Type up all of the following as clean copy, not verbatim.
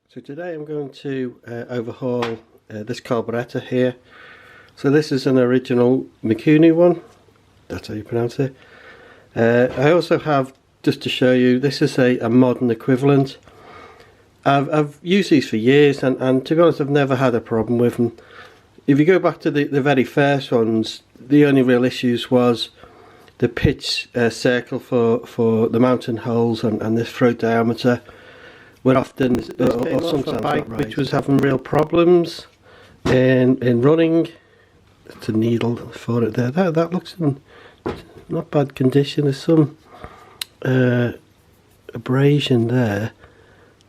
So today I'm going to overhaul this carburetor here. So this is an original Mikuni one, that's how you pronounce it. I also have, just to show you, this is a modern equivalent. I've used these for years and to be honest I've never had a problem with them. If you go back to the very first ones, the only real issues was the pitch circle for the mounting holes and this throat diameter were often, or sometimes not right, which was having real problems in running. It's a needle for it there. That looks in not bad condition. There's some abrasion there.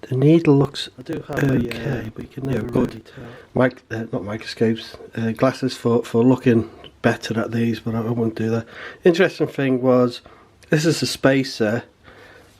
The needle looks okay, but you can never really tell. Not microscopes, glasses for looking better at these, but I won't do that. Interesting thing was, this is a spacer.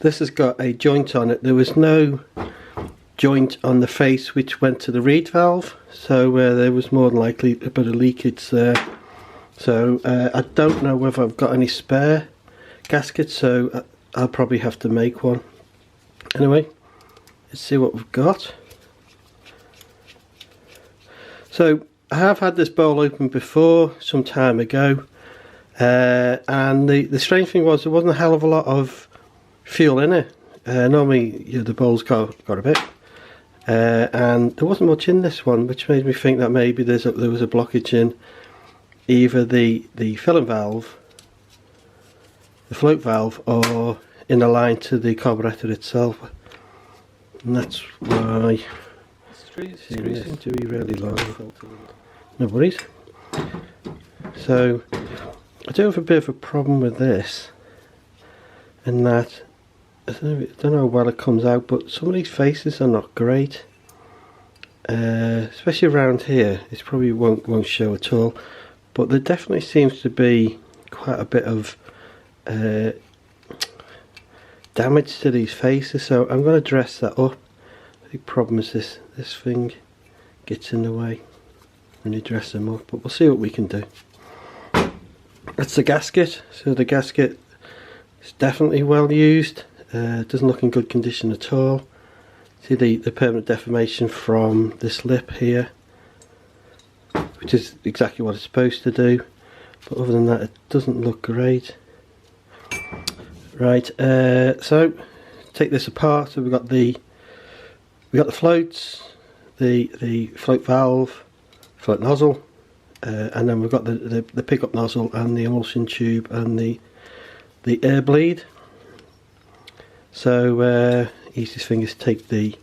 This has got a joint on it. There was no joint on the face which went to the reed valve, so there was more than likely a bit of leakage there. So I don't know whether I've got any spare gaskets, so I'll probably have to make one. Anyway, let's see what we've got. So I have had this bowl open before, some time ago, and the strange thing was there wasn't a hell of a lot of fuel in it. Normally the bowl's got a bit, and there wasn't much in this one, which made me think that maybe there was a blockage in either the filling valve, the float valve, or in the line to the carburetor itself. And that's why it seems to be really low. No worries. So I do have a bit of a problem with this, in that I don't know how well it comes out, but some of these faces are not great, especially around here. It probably won't show at all, but there definitely seems to be quite a bit of damage to these faces, so I'm going to dress that up. The big problem is this thing gets in the way when you dress them up, but we'll see what we can do. That's the gasket. So the gasket is definitely well used. Doesn't look in good condition at all. See the permanent deformation from this lip here, which is exactly what it's supposed to do, but other than that it doesn't look great. Right, so take this apart. So we've got the floats, the float valve, float nozzle, and then we've got the pickup nozzle and the emulsion tube and the air bleed. So easiest thing is take the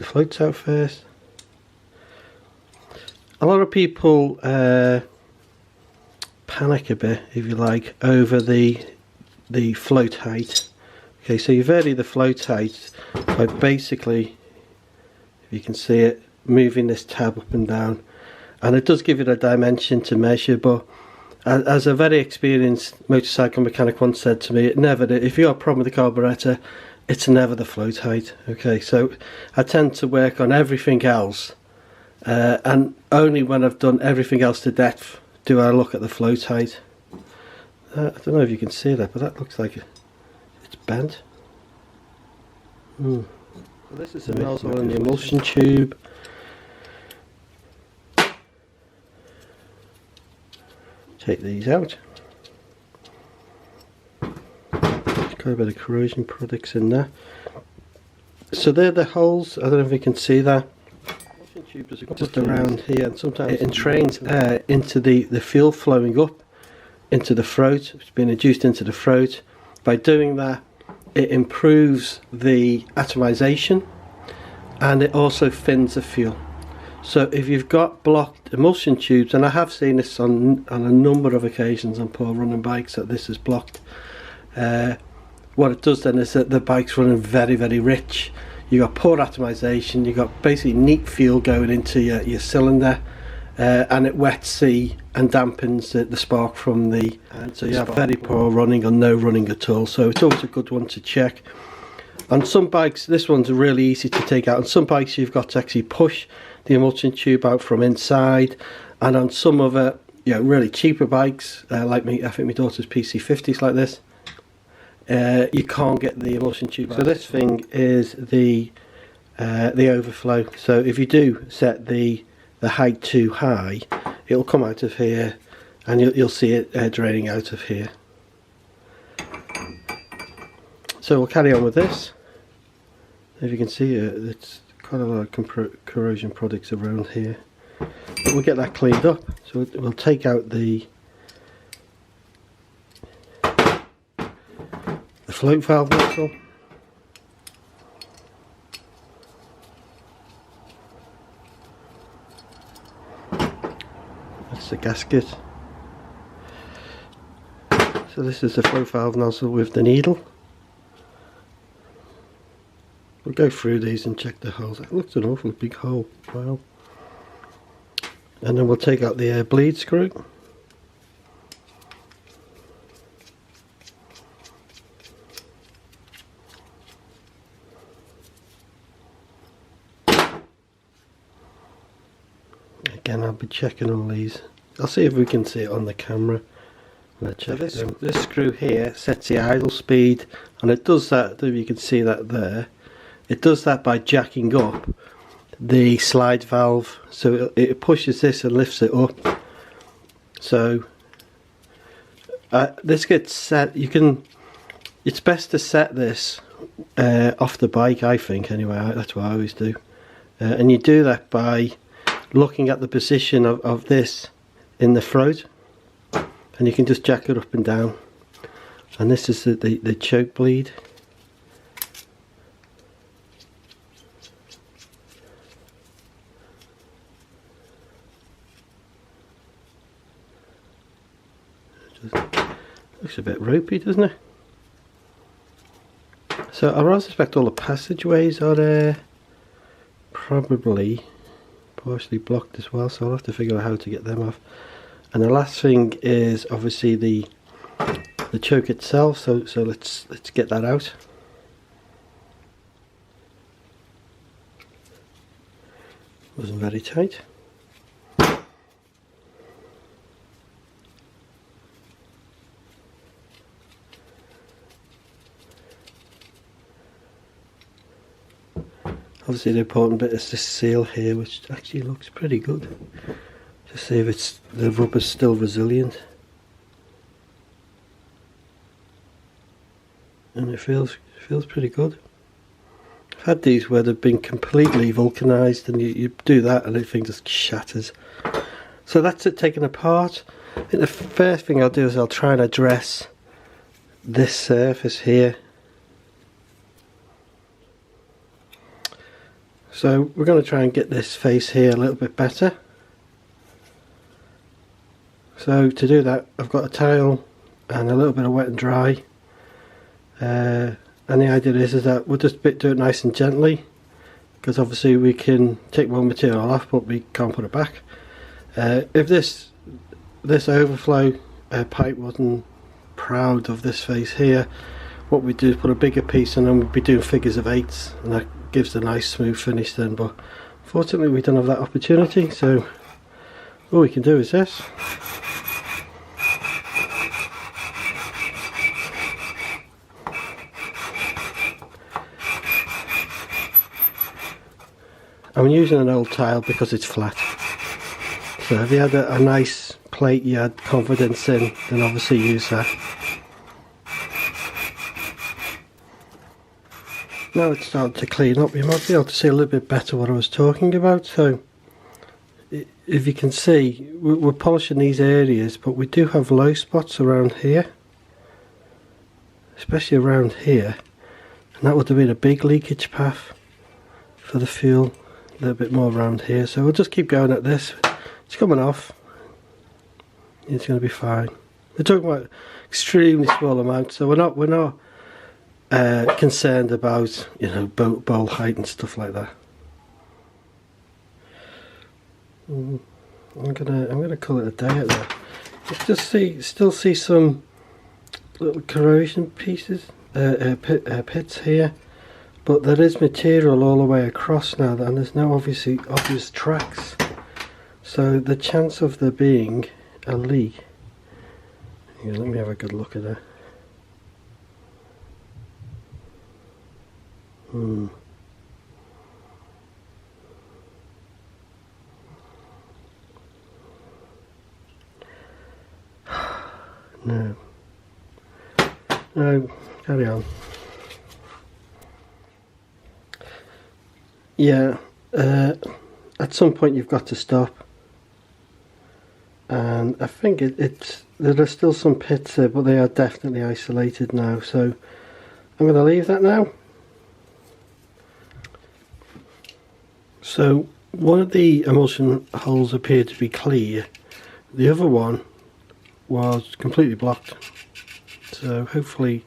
floats out first. A lot of people panic a bit, if you like, over the float height. Okay, so you vary the float height by basically, if you can see it, moving this tab up and down, and it does give you a dimension to measure, but as a very experienced motorcycle mechanic once said to me, if you have a problem with the carburetor, it's never the float height. Okay, so I tend to work on everything else, and only when I've done everything else to death do I look at the float height. I don't know if you can see that, but that looks like it's bent. So this is the nozzle and the emulsion tube. Take these out. Got a bit of corrosion products in there. So they're the holes. I don't know if you can see that. Just around here, and sometimes it entrains air into the fuel flowing up into the throat. It's being induced into the throat. By doing that, it improves the atomization, and it also thins the fuel. So if you've got blocked emulsion tubes, and I have seen this on a number of occasions on poor running bikes, that this is blocked, what it does then is that the bike's running very, very rich. You got poor atomization, you got basically neat fuel going into your cylinder, and it wets and dampens the spark from the, so you have very poor running or no running at all. So it's always a good one to check. On some bikes, this one's really easy to take out. On some bikes you've got to actually push the emulsion tube out from inside, and on some other really cheaper bikes, like me, I think my daughter's PC50's like this, you can't get the emulsion tube. So this thing is the overflow. So if you do set the height too high, it'll come out of here, and you'll see it draining out of here. So we'll carry on with this. If you can see, it's quite a lot of corrosion products around here. But we'll get that cleaned up. So we'll take out the float valve nozzle. That's the gasket. So this is the float valve nozzle with the needle. We'll go through these and check the holes. That looks an awful big hole. Wow. And then we'll take out the bleed screw. Again, I'll be checking all these. I'll see if we can see it on the camera. So this screw here sets the idle speed, and it does that, if you can see that there, it does that by jacking up the slide valve, so it pushes this and lifts it up. So this gets set, it's best to set this off the bike, I think, anyway. That's what I always do. And you do that by looking at the position of this in the throat, and you can just jack it up and down. And this is the choke bleed. Looks a bit ropey, doesn't it? So I rather suspect all the passageways are probably partially blocked as well, so I'll have to figure out how to get them off. And the last thing is obviously the choke itself, so let's get that out. Wasn't very tight. Obviously the important bit is this seal here, which actually looks pretty good. Just see if the rubber's still resilient. And it feels pretty good. I've had these where they've been completely vulcanized, and you do that and everything just shatters. So that's it taken apart. I think the first thing I'll do is I'll try and address this surface here. So we're going to try and get this face here a little bit better. So to do that, I've got a towel and a little bit of wet and dry. And the idea is that we'll just do it nice and gently, because obviously we can take one material off but we can't put it back. If this overflow pipe wasn't proud of this face here, what we do is put a bigger piece, and then we'd be doing figures of 8s, and that gives a nice smooth finish then. But fortunately we don't have that opportunity, so all we can do is this. I'm using an old tile because it's flat. So if you had a nice plate you had confidence in, then obviously use that. Now it's starting to clean up, you might be able to see a little bit better what I was talking about. So if you can see, we're polishing these areas, but we do have low spots around here, especially around here, and that would have been a big leakage path for the fuel. A little bit more around here, so we'll just keep going at this. It's coming off, it's going to be fine. We're talking about extremely small amounts, so we're not concerned about, you know, bowl height and stuff like that. I'm gonna call it a day at that. Still see some little corrosion pieces, pits here, but there is material all the way across now, and there's no obvious tracks. So the chance of there being a leak. Here, let me have a good look at that. No. No, carry on. Yeah, at some point you've got to stop. And I think there are still some pits there, but they are definitely isolated now, so I'm going to leave that now. So one of the emulsion holes appeared to be clear, the other one was completely blocked, so hopefully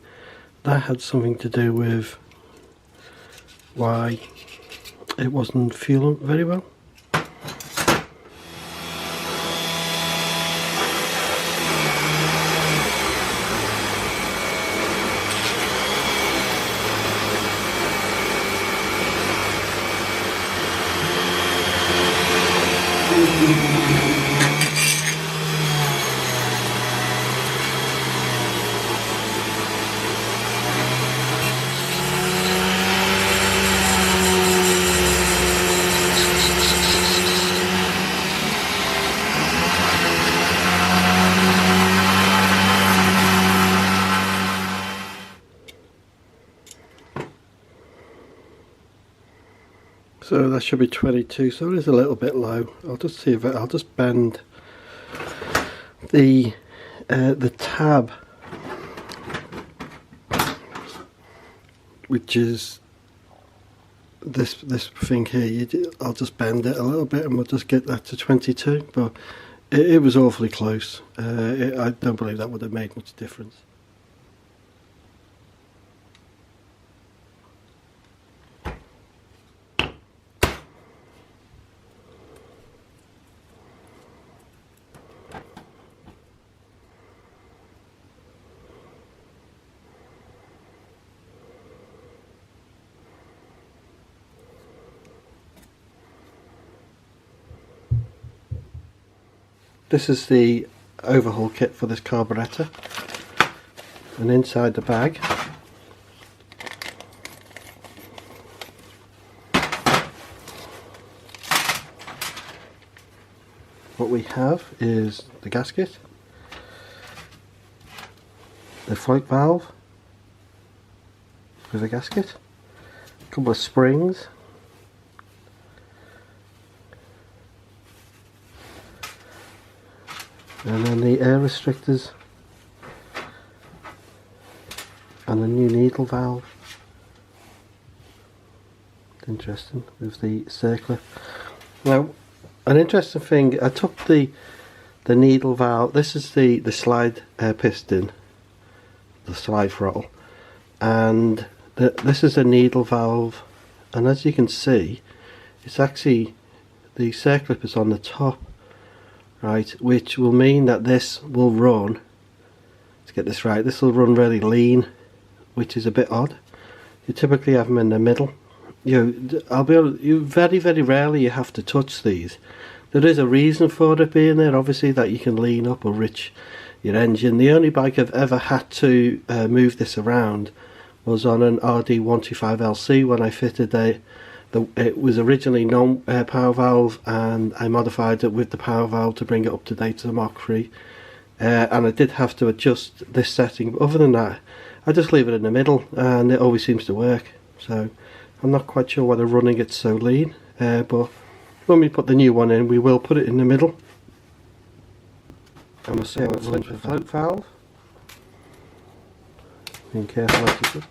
that had something to do with why it wasn't fueling very well. So that should be 22, so it is a little bit low. I'll just see if I'll just bend the tab, which is this thing here. I'll just bend it a little bit and we'll just get that to 22, but it was awfully close. I don't believe that would have made much difference. This is the overhaul kit for this carburetor, and inside the bag what we have is the gasket, the float valve with a gasket, a couple of springs, and then the air restrictors and a new needle valve. Interesting, with the circular. Now, an interesting thing, I took the needle valve. This is the slide piston, the slide throttle, and this is a needle valve, and as you can see, it's actually the circular is on the top, right, which will mean that this will run, let's get this right, this will run really lean, which is a bit odd. You typically have them in the middle. I'll be honest, very rarely you have to touch these. There is a reason for it being there, obviously, that you can lean up or reach your engine. The only bike I've ever had to move this around was on an rd50LC when I fitted it was originally non-power valve, and I modified it with the power valve to bring it up to date to the Mark III. And I did have to adjust this setting, but other than that, I just leave it in the middle and it always seems to work. So I'm not quite sure why they're running it so lean, but when we put the new one in, we will put it in the middle. And we'll see how it runs with the float valve. Being careful as you do.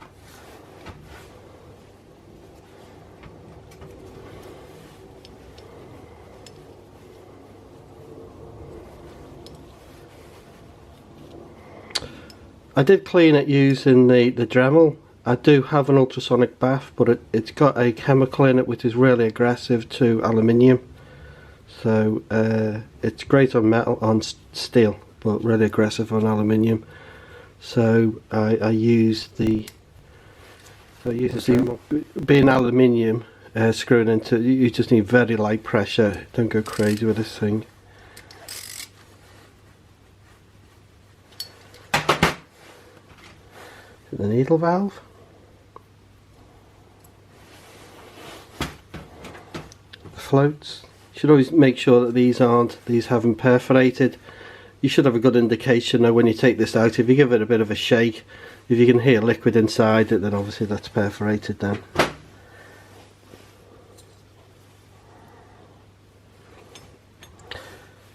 I did clean it using the Dremel. I do have an ultrasonic bath, but it's got a chemical in it which is really aggressive to aluminium. So it's great on metal, on steel, but really aggressive on aluminium. So I use the being aluminium screwing into. You just need very light pressure. Don't go crazy with this thing. The needle valve. floats. You should always make sure that these haven't perforated. You should have a good indication now when you take this out. If you give it a bit of a shake, if you can hear liquid inside it, then obviously that's perforated then.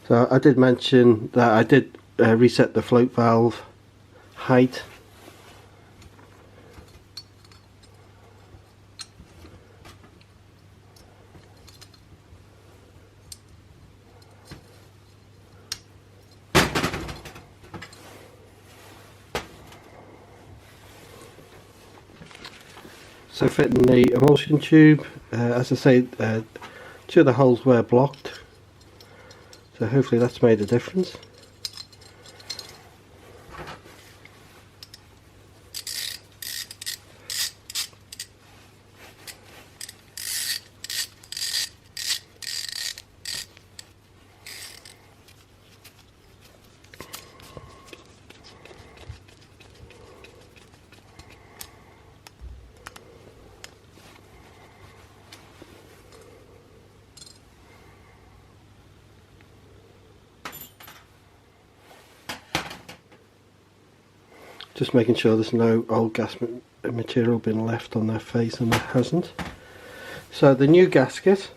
So I did mention that I did reset the float valve height. So fitting the emulsion tube, as I say, 2 of the holes were blocked, so hopefully that's made a difference. Just making sure there's no old gas material been left on their face, and there hasn't. So the new gasket,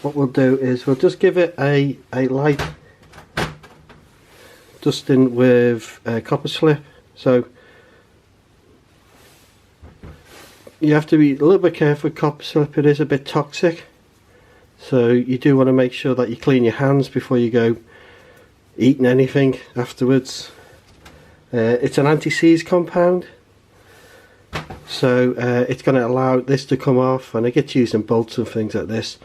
what we'll do is we'll just give it a light dusting with copper slip. So you have to be a little bit careful with copper slip, it is a bit toxic. So you do want to make sure that you clean your hands before you go eating anything afterwards. It's an anti-seize compound, so it's going to allow this to come off, and it gets used in bolts and things like this.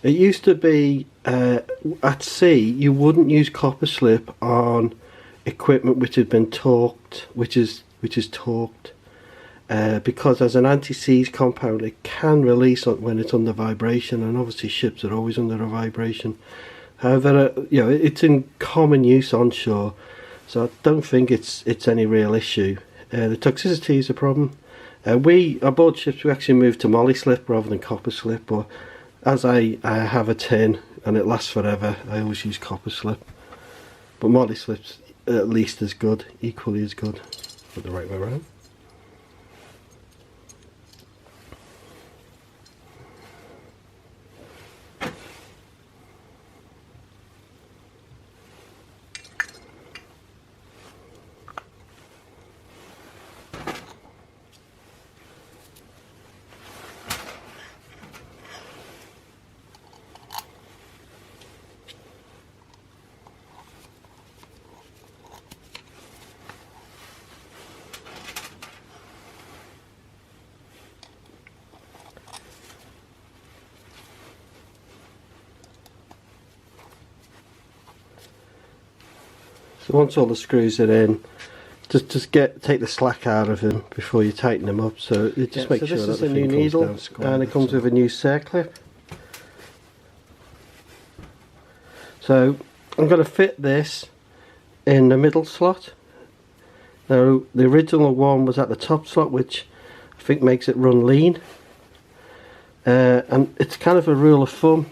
It used to be at sea you wouldn't use copper slip on equipment which had been torqued, which is torqued, because as an anti-seize compound it can release when it's under vibration, and obviously ships are always under a vibration. However, you know, it's in common use onshore. So I don't think it's any real issue. The toxicity is a problem. Aboard ships we actually moved to molly slip rather than copper slip, but as I have a tin and it lasts forever, I always use copper slip. But molly slip's at least as good, equally as good, but the right way around. So once all the screws are in, just take the slack out of them before you tighten them up. So it just makes sure that this is a new needle, and it comes with a new circlip. So I'm going to fit this in the middle slot. Now the original one was at the top slot, which I think makes it run lean, and it's kind of a rule of thumb.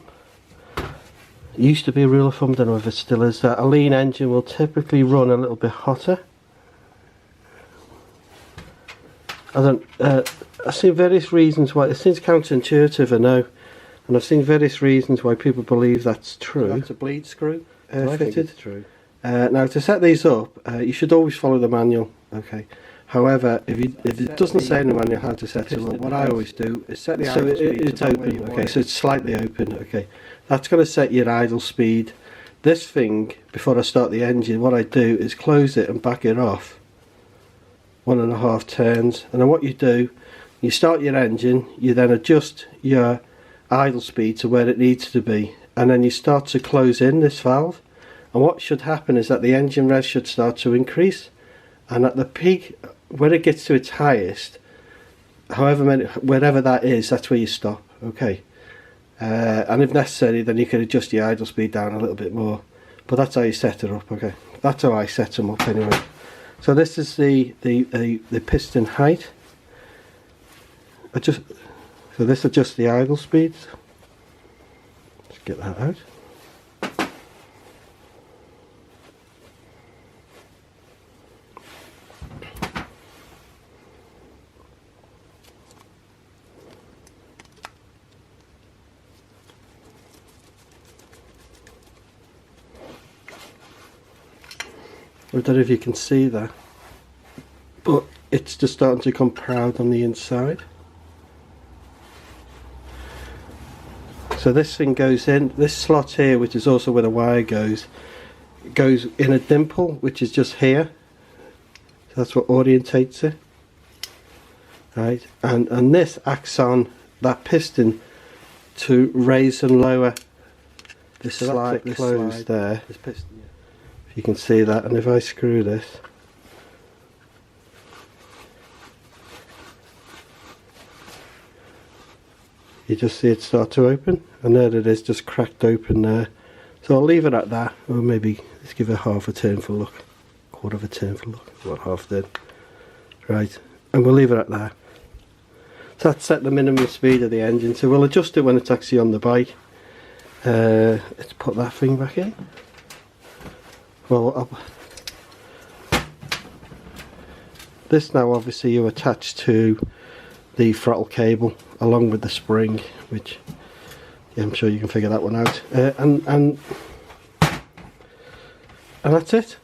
It used to be a rule of thumb, don't know if it still is, that a lean engine will typically run a little bit hotter. I've seen various reasons why. It seems counterintuitive, I know, and I've seen various reasons why people believe that's true. That's a bleed screw fitted. Think it's true. Now to set these up, you should always follow the manual. Okay. However, if it doesn't say in the manual how to set them up, what I always do is set the idle speed. It's open. Okay, so it's slightly open. Okay, that's going to set your idle speed. This thing, before I start the engine, what I do is close it and back it off 1.5 turns, and then what you do, you start your engine, you then adjust your idle speed to where it needs to be, and then you start to close in this valve, and what should happen is that the engine res should start to increase, and at the peak, when it gets to its highest, wherever that is, that's where you stop. Okay, and if necessary, then you can adjust your idle speed down a little bit more, but that's how you set it up. Okay, that's how I set them up anyway. So this is the piston height. So this adjusts the idle speed. get that out. I don't know if you can see that, but it's just starting to come proud on the inside. So this thing goes in, this slot here, which is also where the wire goes in a dimple, which is just here. So that's what orientates it. Right, and this acts on that piston to raise and lower this slide closed there. This piston, yeah. If you can see that, and if I screw this, you just see it start to open, and there it is, just cracked open there. So I'll leave it at that, or maybe let's give it half a turn for look, quarter of a turn for look, what half then, right, and we'll leave it at that. So that's set the minimum speed of the engine, so we'll adjust it when it's actually on the bike. Let's put that thing back in. Well, this now obviously you attach to the throttle cable along with the spring, which, yeah, I'm sure you can figure that one out, and that's it.